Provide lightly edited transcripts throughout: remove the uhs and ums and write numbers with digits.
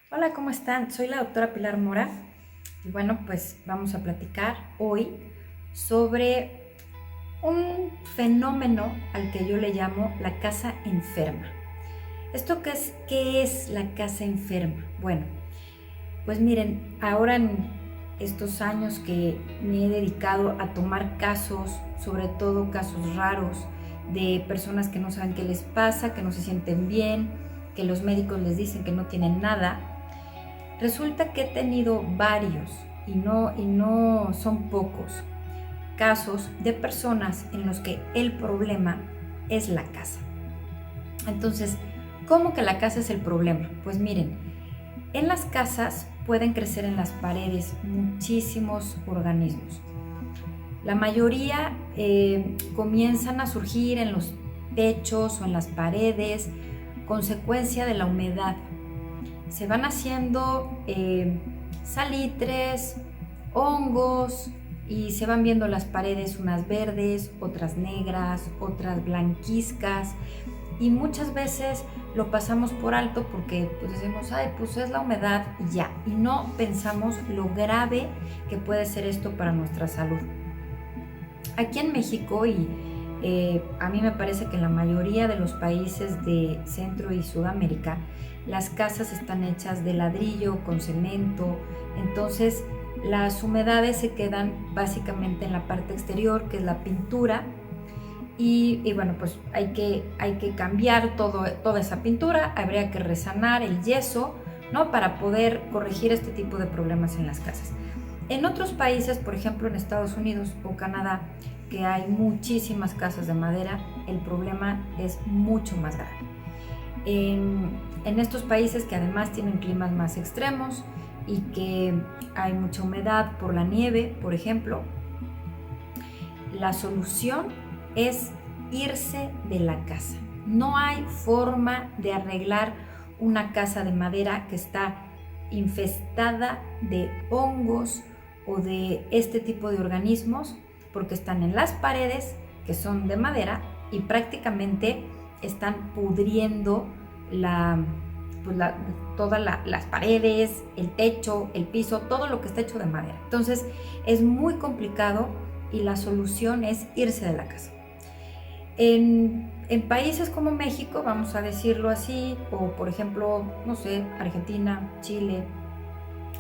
Hola, ¿cómo están? Soy la doctora Pilar Mora y bueno, pues vamos a platicar hoy sobre un fenómeno al que yo le llamo la casa enferma. ¿Esto qué es la casa enferma? Bueno, pues miren, ahora en estos años que me he dedicado a tomar casos, sobre todo casos raros, de personas que no saben qué les pasa, que no se sienten bien, que los médicos les dicen que no tienen nada. Resulta que he tenido varios, y no son pocos, casos de personas en los que el problema es la casa. Entonces, ¿cómo que la casa es el problema? Pues miren, en las casas pueden crecer en las paredes muchísimos organismos. La mayoría comienzan a surgir en los techos o en las paredes, consecuencia de la humedad. Se van haciendo salitres, hongos, y se van viendo las paredes, unas verdes, otras negras, otras blanquizcas, y muchas veces lo pasamos por alto porque pues decimos, ay, pues es la humedad y ya, y no pensamos lo grave que puede ser esto para nuestra salud. Aquí en México a mí me parece que en la mayoría de los países de Centro y Sudamérica, las casas están hechas de ladrillo, con cemento, entonces las humedades se quedan básicamente en la parte exterior, que es la pintura, y bueno, pues hay que cambiar toda esa pintura, habría que resanar el yeso, ¿no? Para poder corregir este tipo de problemas en las casas. En otros países, por ejemplo en Estados Unidos o Canadá, que hay muchísimas casas de madera, el problema es mucho más grave. En estos países que además tienen climas más extremos y que hay mucha humedad por la nieve, por ejemplo, la solución es irse de la casa. No hay forma de arreglar una casa de madera que está infestada de hongos o de este tipo de organismos, porque están en las paredes, que son de madera, y prácticamente están pudriendo la, pues todas las paredes, el techo, el piso, todo lo que está hecho de madera. Entonces es muy complicado y la solución es irse de la casa. En países como México, vamos a decirlo así, o por ejemplo, no sé, Argentina, Chile,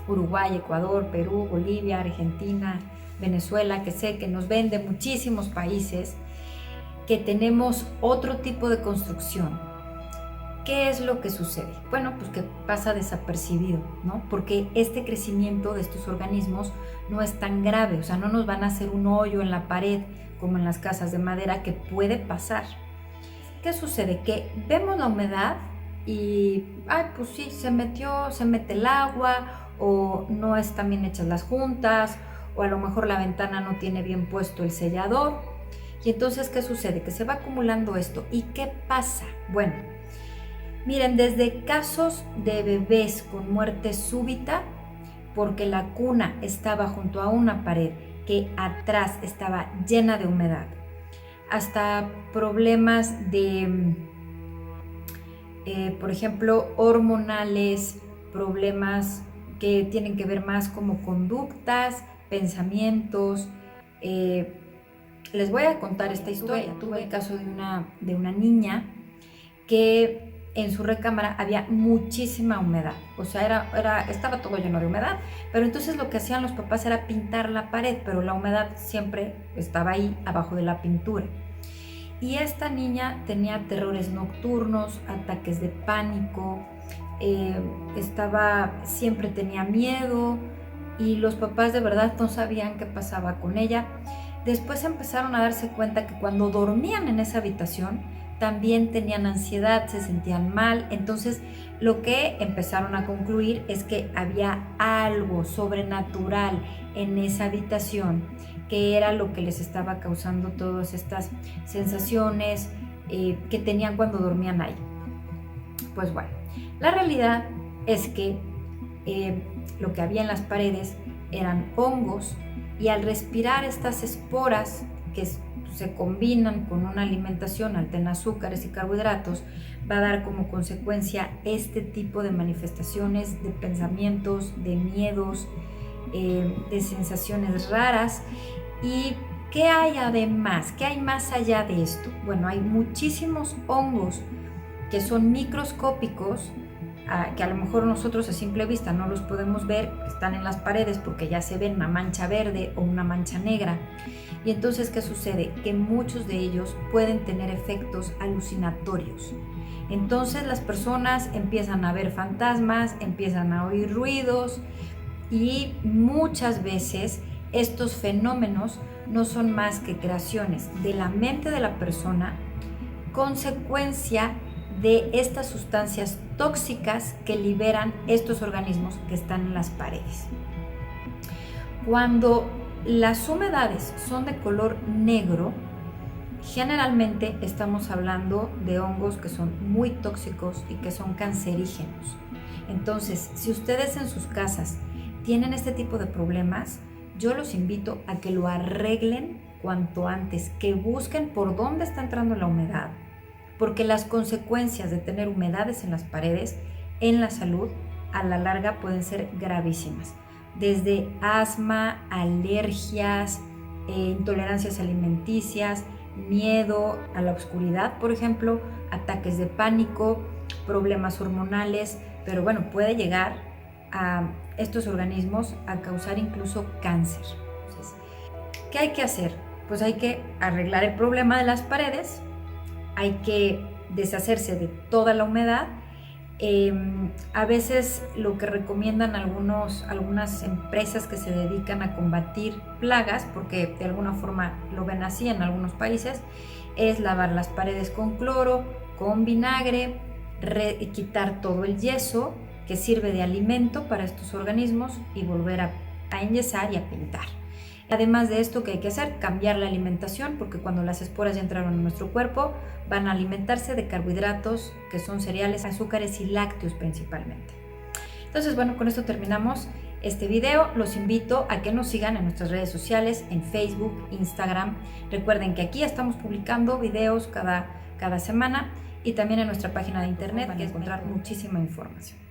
Uruguay, Ecuador, Perú, Bolivia, Argentina, Venezuela, que sé que nos ven de muchísimos países, que tenemos otro tipo de construcción. ¿Qué es lo que sucede? Bueno, pues que pasa desapercibido, ¿no? Porque este crecimiento de estos organismos no es tan grave, o sea, no nos van a hacer un hoyo en la pared como en las casas de madera, que puede pasar. ¿Qué sucede? Que vemos la humedad y, ay, pues sí, se mete el agua, o no están bien hechas las juntas, o a lo mejor la ventana no tiene bien puesto el sellador. Y entonces, ¿qué sucede? Que se va acumulando esto. ¿Y qué pasa? Bueno, miren, desde casos de bebés con muerte súbita, porque la cuna estaba junto a una pared que atrás estaba llena de humedad, hasta problemas de, por ejemplo, hormonales, problemas que tienen que ver más como conductas, pensamientos. Eh, Les voy a contar esta historia. Tuve el caso de una niña que en su recámara había muchísima humedad, o sea, estaba todo lleno de humedad, pero entonces lo que hacían los papás era pintar la pared, pero la humedad siempre estaba ahí abajo de la pintura. Y esta niña tenía terrores nocturnos, ataques de pánico, siempre tenía miedo, y los papás de verdad no sabían qué pasaba con ella. Después empezaron a darse cuenta que cuando dormían en esa habitación también tenían ansiedad, se sentían mal. Entonces lo que empezaron a concluir es que había algo sobrenatural en esa habitación, que era lo que les estaba causando todas estas sensaciones que tenían cuando dormían ahí. Pues bueno, la realidad es que lo que había en las paredes eran hongos, y al respirar estas esporas que se combinan con una alimentación alta en azúcares y carbohidratos, va a dar como consecuencia este tipo de manifestaciones, de pensamientos, de miedos, de sensaciones raras. ¿Y qué hay además? ¿Qué hay más allá de esto? Bueno, hay muchísimos hongos que son microscópicos, que a lo mejor nosotros a simple vista no los podemos ver, están en las paredes porque ya se ven una mancha verde o una mancha negra. Y entonces, ¿qué sucede? Que muchos de ellos pueden tener efectos alucinatorios. Entonces las personas empiezan a ver fantasmas, empiezan a oír ruidos, y muchas veces estos fenómenos no son más que creaciones de la mente de la persona, consecuencia de estas sustancias tóxicas que liberan estos organismos que están en las paredes. Cuando las humedades son de color negro, generalmente estamos hablando de hongos que son muy tóxicos y que son cancerígenos. Entonces, si ustedes en sus casas tienen este tipo de problemas, yo los invito a que lo arreglen cuanto antes, que busquen por dónde está entrando la humedad, porque las consecuencias de tener humedades en las paredes, en la salud, a la larga pueden ser gravísimas. Desde asma, alergias, intolerancias alimenticias, miedo a la oscuridad, por ejemplo, ataques de pánico, problemas hormonales, pero bueno, puede llegar a estos organismos a causar incluso cáncer. Entonces, ¿qué hay que hacer? Pues hay que arreglar el problema de las paredes, hay que deshacerse de toda la humedad. A veces lo que recomiendan algunas empresas que se dedican a combatir plagas, porque de alguna forma lo ven así en algunos países, es lavar las paredes con cloro, con vinagre, quitar todo el yeso que sirve de alimento para estos organismos y volver a enyesar y a pintar. Además de esto, ¿qué hay que hacer? Cambiar la alimentación, porque cuando las esporas ya entraron en nuestro cuerpo, van a alimentarse de carbohidratos, que son cereales, azúcares y lácteos principalmente. Entonces, bueno, con esto terminamos este video. Los invito a que nos sigan en nuestras redes sociales, en Facebook, Instagram. Recuerden que aquí estamos publicando videos cada semana, y también en nuestra página de internet van a encontrar muchísima información.